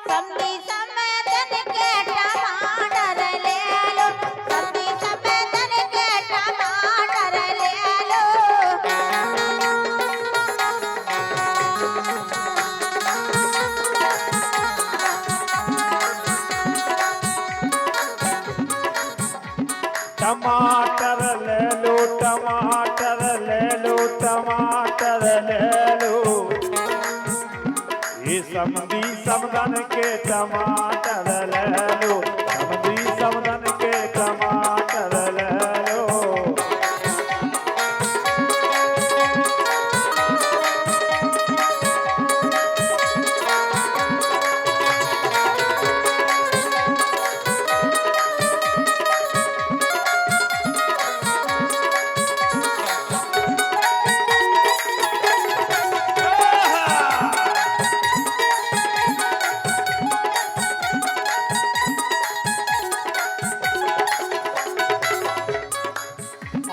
समधी समेतन के टमाटर ले लो, समधी समेतन के टमाटर ले लो। टमाटर ले लो, टमाटर ले लो, टमाटर ले लो। ये समधी समदन के टमाटर ले लो, समधी समदन के टमाटर ले लो।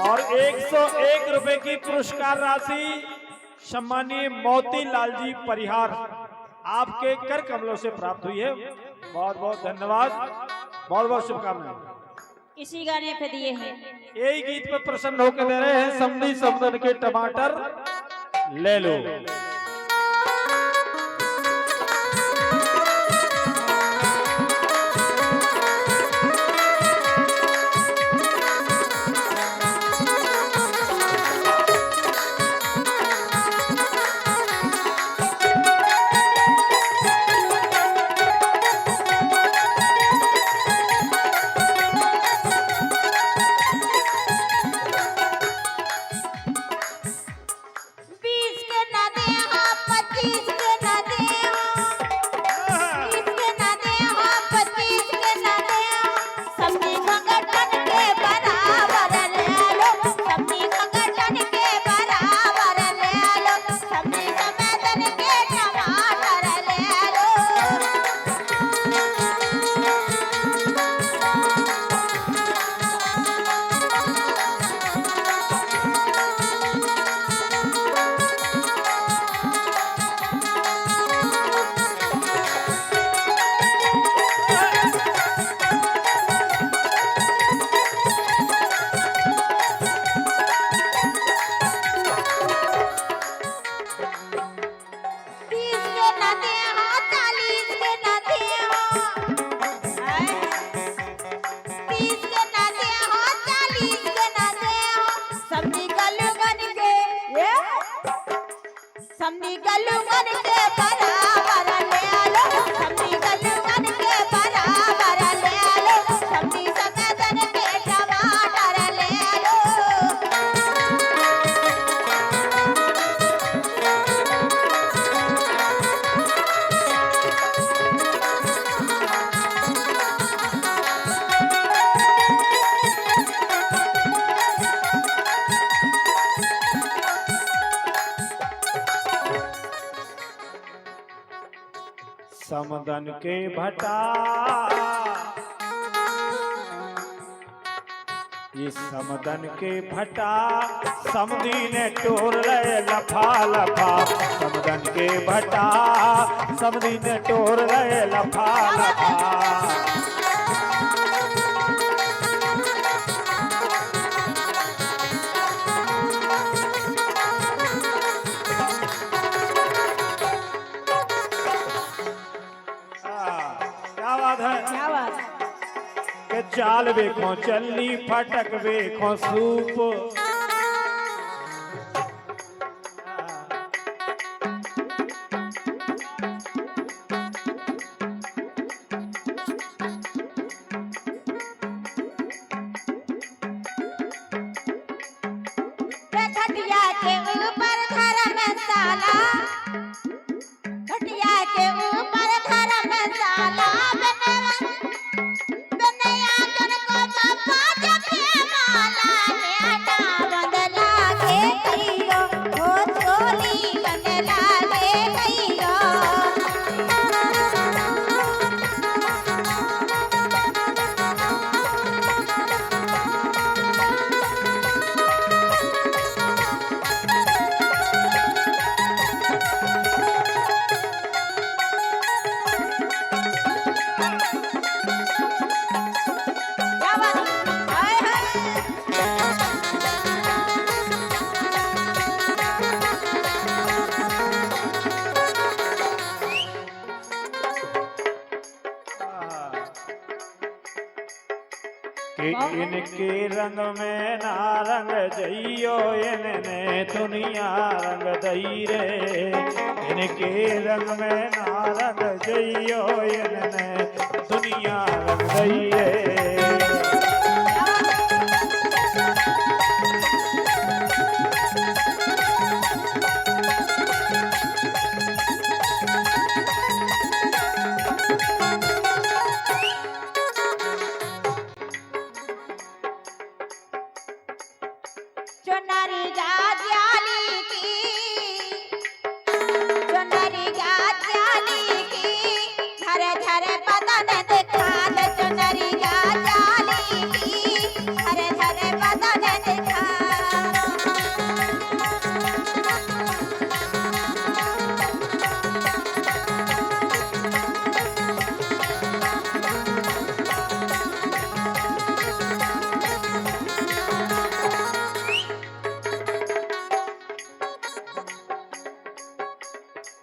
और 101 रुपए की पुरस्कार राशि सम्मानीय मोतीलाल जी परिहार आपके कर कमलों से प्राप्त हुई है। बहुत बहुत धन्यवाद, बहुत बहुत शुभकामनाएं। इसी गाने पे दिए हैं। यही गीत पे प्रसन्न होकर दे रहे हैं समधी समदन के टमाटर ले लो। समधी गलुगन के बराबर ले लो, समधी गलुगन के बराबर ले लो, समधी समेतन के टमाटर ले लो। समदन के भटा ये समदन के भटा समधी ने टोर ले लफा लफा। समदन के भटा समधी ने टोर ले लफा लफा। क्या बात है? के चाल देखो चलनी फटक देखो सूप। खटिया के ऊपर धर्मशाला, खटिया के ऊपर धर्मशाला कि इनके रंग में ना रंग जइयो इनने दुनिया रंग दई रे। इनके रंग में ना रंग जइयो इनने दुनिया रंग दई रे। चुनरी गाजाली की, चुनरी गाजाली की, झरे झरे बदन दिखाल। चुनरी गाजाली की, झरे झरे बदन दिखाल।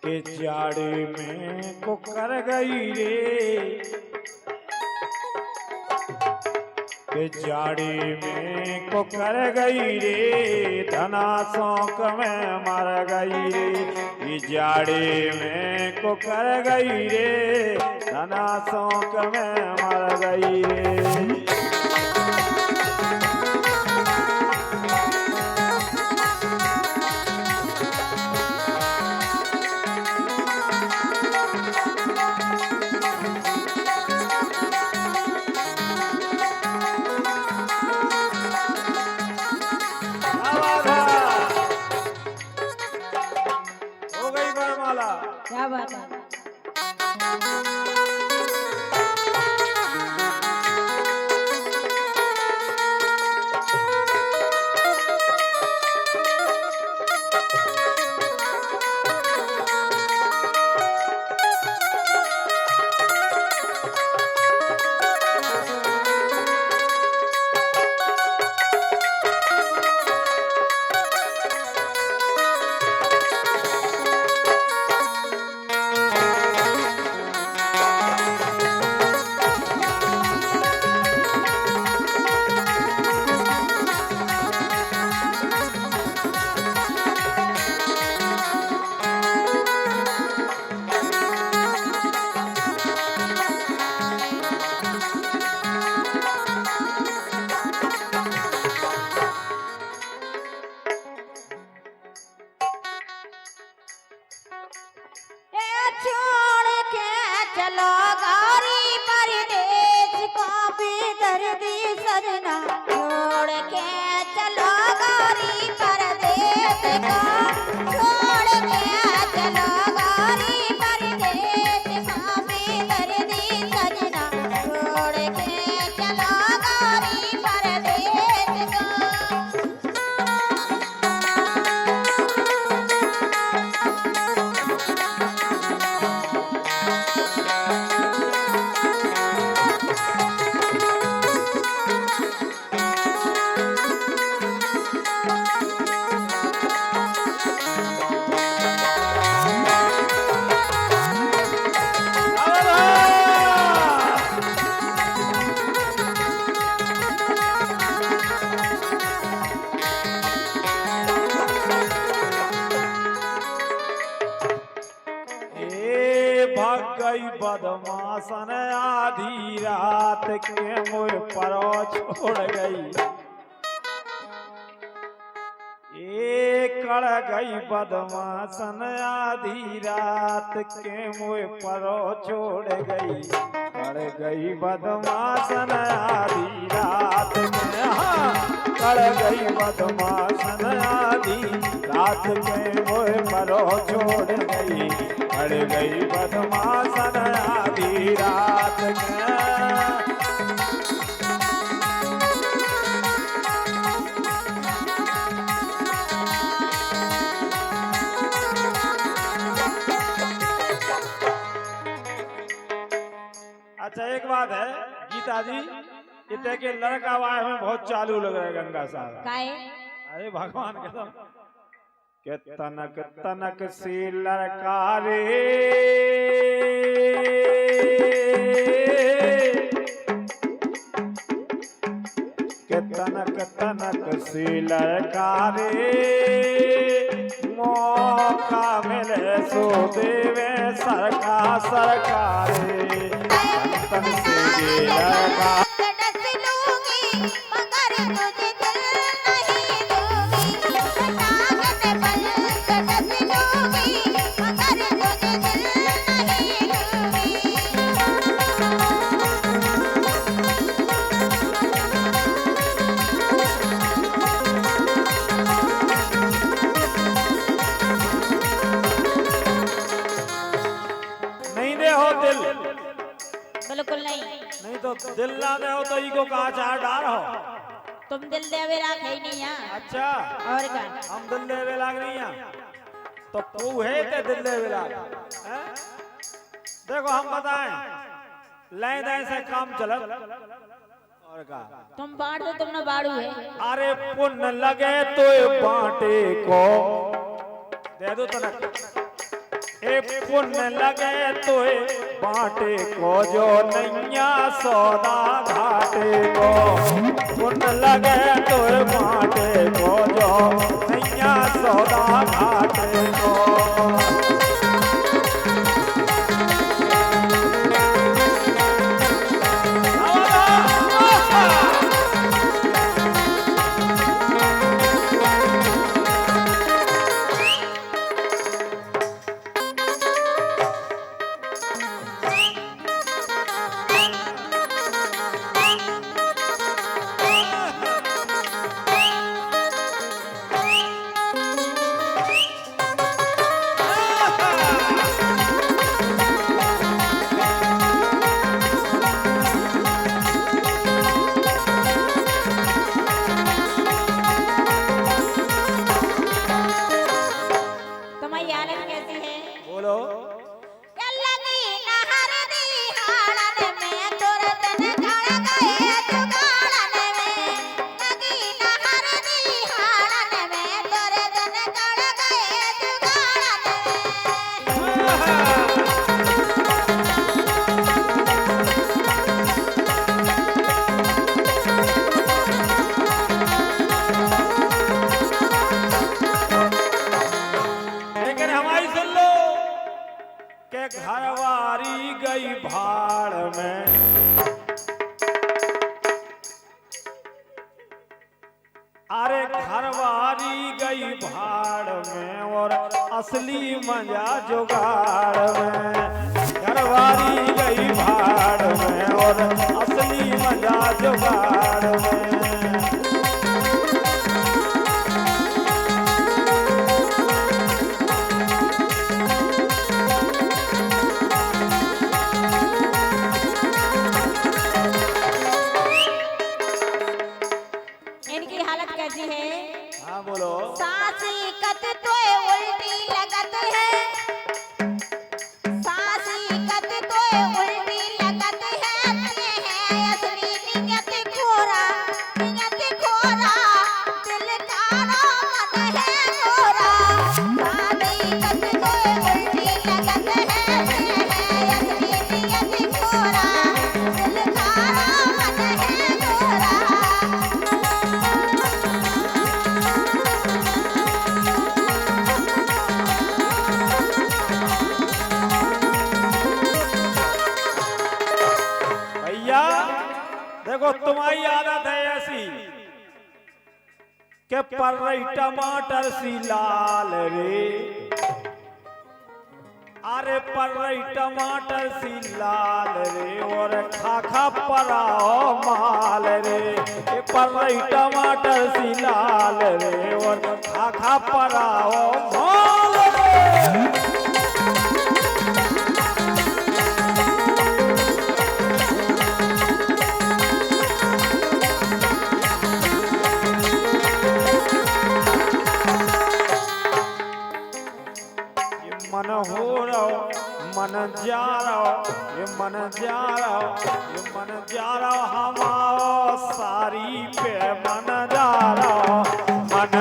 के जाड़े में को कर गई रे। के जाड़े में को कर गई रे। धना शौक में मर गई रे। ये जाड़े में को कर गई रे। धना शौक में मर गई रे। क्या बात है। छोड़ के चलो गारी परदेश को बेदर्दी सजना। छोड़ के चलो गारी परदेश को, छोड़ के चलो गारी परदेश को बेदर्दी सजना। छोड़ के चलो गारी परदेश को। भाग गई बदमाशन आधी रात के मुँह परो छोड़ गई। कड़ गई बदमाशन आधी रात के मुँह परो छोड़ गई। कड़ गई बदमाशन आधी रात के, कड़ गई बदमाशन आधी रात के मुँह परो छोड़ गई। कड़ गई बदमाशन आधी रात के। अच्छा एक बात है गीता जी, इतने के लड़का वाय में बहुत चालू लग रहा है गंगा साहब। काहे? अरे भगवान कसम के तनक तनक से लड़का रे, तनक तनक सी ललकारे मौका मिले सो देवे सरकारे तन से ये ललकार बिल्कुल नहीं तो दिल ना दे हो तो इको कहा चाह डार हो तुम दिल देवे लाग है नहीं यहाँ। अच्छा और क्या हम दिल देवे लाग नहीं हैं तो तू है ते दिल देवे लाग हैं? देखो हम बताएं लय दय से काम चलत और का तुम बाढ़ दो तुम ना बाड़ू है। अरे पुण्य लगे तो बांटे को दे दो तनक ए पुण्य लगे तो बांटे को जो नैया सौदा घाटे को पुण्य लगे तो बांटे को जो नैया सौदा घाटे को घरवारी गई भाड़ में अरे घरवारी गई भाड़ में और असली मजा जुगाड़ में घरवारी गई भाड़ में और असली मजा जुगाड़ में सासी कत तो उल्टी लगत है सासी कत तो उल्टी लगत है असली नियत खोरा दिल कारा मन है गोरा सासी कत तो उल्टी लगत है असली नियत खोरा दिल कारा मन है गोरा देखो तुम्हारी आदत है ऐसी कि पर रही टमाटर सी लाल रे अरे पर रही टमाटर सी लाल रे और खाखा पराओ माल रे पर रही टमाटर सी लाल रे और खाखा पराओ माल रे मन हो रहो मन जा रहो ये मन जा रहो हम सारी पे मन जा रहो मन